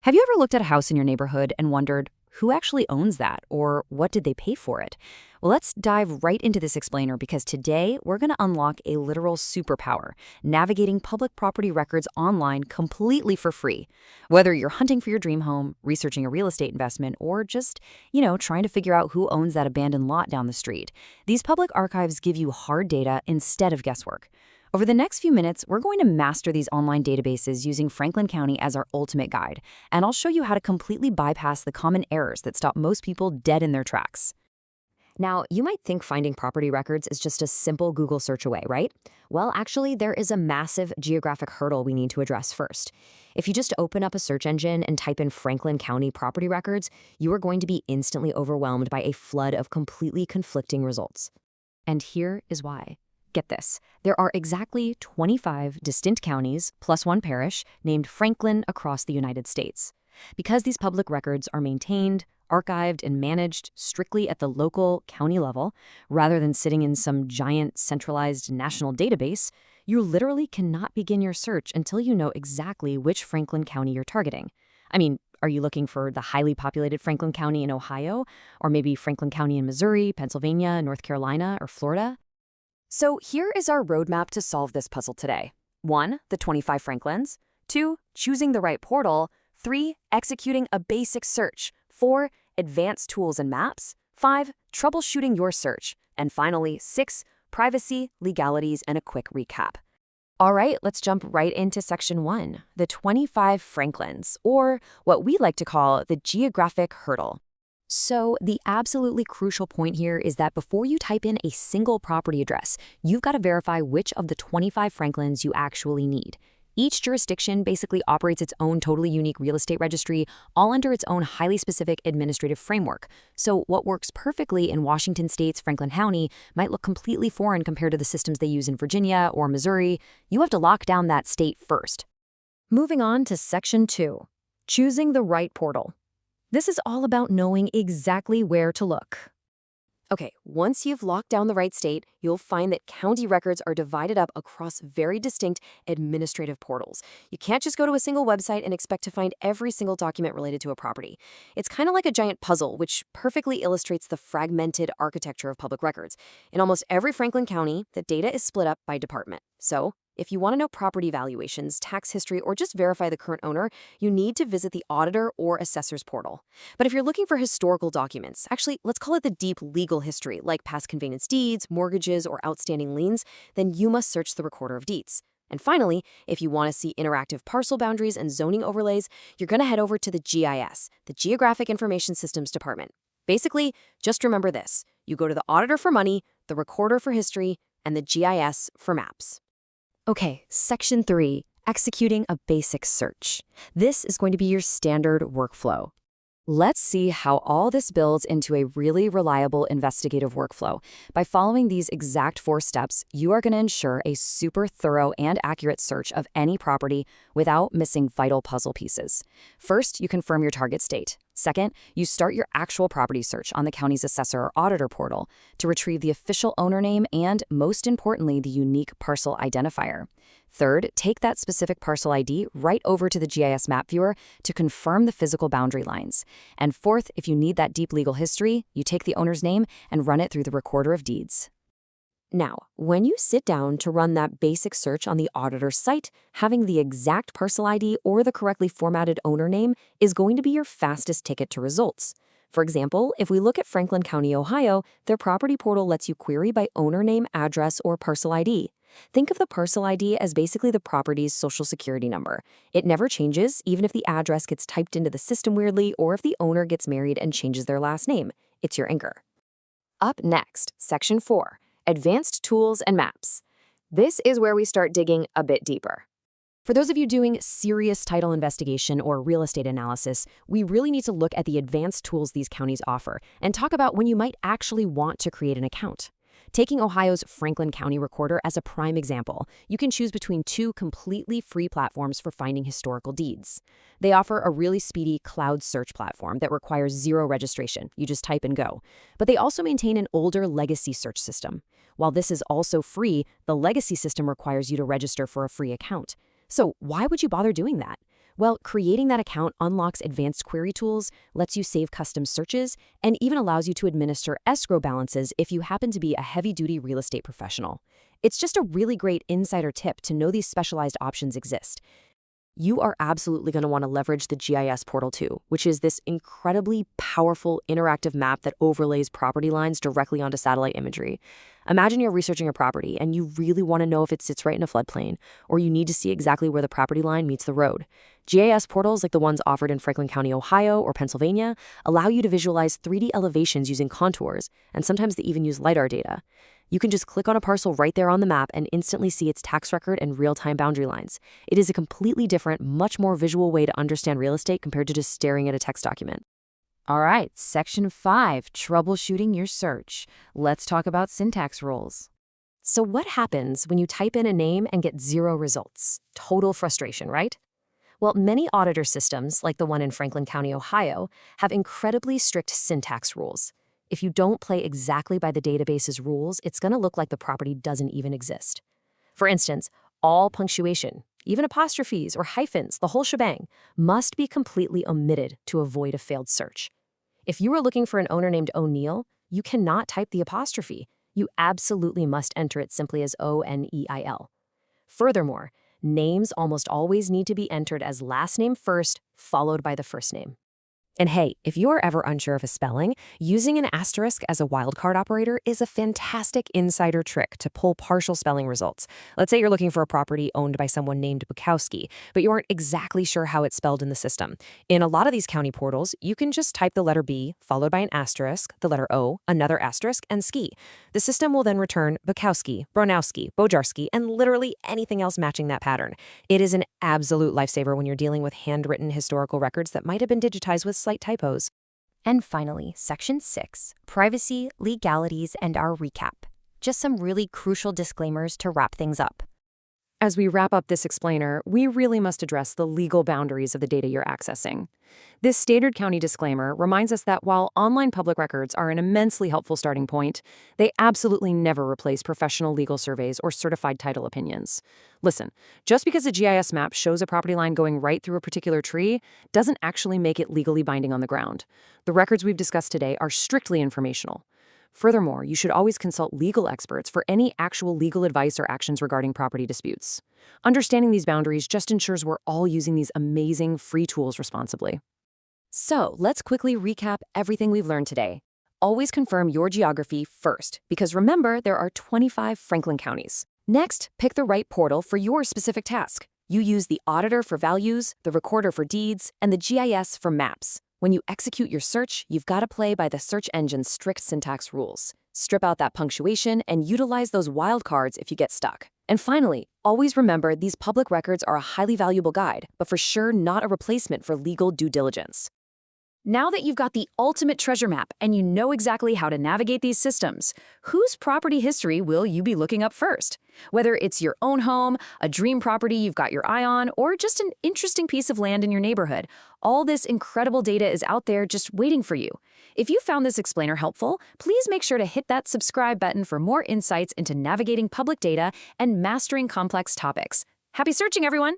Have you ever looked at a house in your neighborhood and wondered who actually owns that or what did they pay for it? Well, let's dive right into this explainer because today we're going to unlock a literal superpower, navigating public property records online completely for free. Whether you're hunting for your dream home, researching a real estate investment, or just, trying to figure out who owns that abandoned lot down the street, these public archives give you hard data instead of guesswork. Over the next few minutes, we're going to master these online databases using Franklin County as our ultimate guide, and I'll show you how to completely bypass the common errors that stop most people dead in their tracks. Now, you might think finding property records is just a simple Google search away, right? Well, actually, there is a massive geographic hurdle we need to address first. If you just open up a search engine and type in Franklin County property records, you are going to be instantly overwhelmed by a flood of completely conflicting results. And here is why. Get this, there are exactly 25 distinct counties, plus one parish, named Franklin across the United States. Because these public records are maintained, archived, and managed strictly at the local county level, rather than sitting in some giant centralized national database, you literally cannot begin your search until you know exactly which Franklin County you're targeting. I mean, are you looking for the highly populated Franklin County in Ohio, or maybe Franklin County in Missouri, Pennsylvania, North Carolina, or Florida? So here is our roadmap to solve this puzzle today. 1. The 25 Franklins. 2. Choosing the right portal. 3. Executing a basic search. 4. Advanced tools and maps. 5. Troubleshooting your search. And finally, 6. Privacy, legalities, and a quick recap. All right, let's jump right into section 1, the 25 Franklins, or what we like to call the geographic hurdle. So the absolutely crucial point here is that before you type in a single property address, you've got to verify which of the 25 Franklins you actually need. Each jurisdiction basically operates its own totally unique real estate registry, all under its own highly specific administrative framework. So what works perfectly in Washington State's Franklin County might look completely foreign compared to the systems they use in Virginia or Missouri. You have to lock down that state first. Moving on to section 2, choosing the right portal. This is all about knowing exactly where to look. Okay, once you've locked down the right state, you'll find that county records are divided up across very distinct administrative portals. You can't just go to a single website and expect to find every single document related to a property. It's kind of like a giant puzzle, which perfectly illustrates the fragmented architecture of public records. In almost every Franklin County, the data is split up by department. So, if you want to know property valuations, tax history, or just verify the current owner, you need to visit the auditor or assessor's portal. But if you're looking for historical documents, actually, let's call it the deep legal history, like past conveyance deeds, mortgages, or outstanding liens, then you must search the recorder of deeds. And finally, if you want to see interactive parcel boundaries and zoning overlays, you're going to head over to the GIS, the Geographic Information Systems Department. Basically, just remember this. You go to the auditor for money, the recorder for history, and the GIS for maps. Okay, section 3, executing a basic search. This is going to be your standard workflow. Let's see how all this builds into a really reliable investigative workflow. By following these exact 4 steps, you are going to ensure a super thorough and accurate search of any property without missing vital puzzle pieces. First, you confirm your target state. Second, you start your actual property search on the county's assessor or auditor portal to retrieve the official owner name and, most importantly, the unique parcel identifier. Third, take that specific parcel ID right over to the GIS map viewer to confirm the physical boundary lines. And fourth, if you need that deep legal history, you take the owner's name and run it through the recorder of deeds. Now, when you sit down to run that basic search on the auditor's site, having the exact parcel ID or the correctly formatted owner name is going to be your fastest ticket to results. For example, if we look at Franklin County, Ohio, their property portal lets you query by owner name, address, or parcel ID. Think of the parcel ID as basically the property's social security number. It never changes, even if the address gets typed into the system weirdly or if the owner gets married and changes their last name. It's your anchor. Up next, section 4. Advanced tools and maps. This is where we start digging a bit deeper. For those of you doing serious title investigation or real estate analysis, we really need to look at the advanced tools these counties offer and talk about when you might actually want to create an account. Taking Ohio's Franklin County Recorder as a prime example, you can choose between 2 completely free platforms for finding historical deeds. They offer a really speedy cloud search platform that requires 0 registration. You just type and go. But they also maintain an older legacy search system. While this is also free, the legacy system requires you to register for a free account. So why would you bother doing that? Well, creating that account unlocks advanced query tools, lets you save custom searches, and even allows you to administer escrow balances if you happen to be a heavy-duty real estate professional. It's just a really great insider tip to know these specialized options exist. You are absolutely going to want to leverage the GIS portal too, which is this incredibly powerful interactive map that overlays property lines directly onto satellite imagery. Imagine you're researching a property and you really want to know if it sits right in a floodplain, or you need to see exactly where the property line meets the road. GIS portals like the ones offered in Franklin County, Ohio, or Pennsylvania allow you to visualize 3D elevations using contours, and sometimes they even use LiDAR data. You can just click on a parcel right there on the map and instantly see its tax record and real-time boundary lines. It is a completely different, much more visual way to understand real estate compared to just staring at a text document. All right, Section 5, troubleshooting your search. Let's talk about syntax rules. So what happens when you type in a name and get 0 results? Total frustration, right? Well, many auditor systems, like the one in Franklin County, Ohio, have incredibly strict syntax rules. If you don't play exactly by the database's rules, it's going to look like the property doesn't even exist. For instance, all punctuation, even apostrophes or hyphens, the whole shebang, must be completely omitted to avoid a failed search. If you are looking for an owner named O'Neill, you cannot type the apostrophe. You absolutely must enter it simply as O-N-E-I-L. Furthermore, names almost always need to be entered as last name first, followed by the first name. And hey, if you're ever unsure of a spelling, using an asterisk as a wildcard operator is a fantastic insider trick to pull partial spelling results. Let's say you're looking for a property owned by someone named Bukowski, but you aren't exactly sure how it's spelled in the system. In a lot of these county portals, you can just type the letter B, followed by an asterisk, the letter O, another asterisk, and ski. The system will then return Bukowski, Bronowski, Bojarski, and literally anything else matching that pattern. It is an absolute lifesaver when you're dealing with handwritten historical records that might have been digitized with slight typos. And finally, Section 6, privacy, legalities, and our recap. Just some really crucial disclaimers to wrap things up. As we wrap up this explainer, we really must address the legal boundaries of the data you're accessing. This standard county disclaimer reminds us that while online public records are an immensely helpful starting point, they absolutely never replace professional legal surveys or certified title opinions. Listen, just because a GIS map shows a property line going right through a particular tree doesn't actually make it legally binding on the ground. The records we've discussed today are strictly informational. Furthermore, you should always consult legal experts for any actual legal advice or actions regarding property disputes. Understanding these boundaries just ensures we're all using these amazing free tools responsibly. So, let's quickly recap everything we've learned today. Always confirm your geography first, because remember, there are 25 Franklin counties. Next, pick the right portal for your specific task. You use the auditor for values, the recorder for deeds, and the GIS for maps. When you execute your search, you've got to play by the search engine's strict syntax rules. Strip out that punctuation and utilize those wildcards if you get stuck. And finally, always remember these public records are a highly valuable guide, but for sure not a replacement for legal due diligence. Now that you've got the ultimate treasure map and you know exactly how to navigate these systems, whose property history will you be looking up first? Whether it's your own home, a dream property you've got your eye on, or just an interesting piece of land in your neighborhood, all this incredible data is out there just waiting for you. If you found this explainer helpful, please make sure to hit that subscribe button for more insights into navigating public data and mastering complex topics. Happy searching, everyone!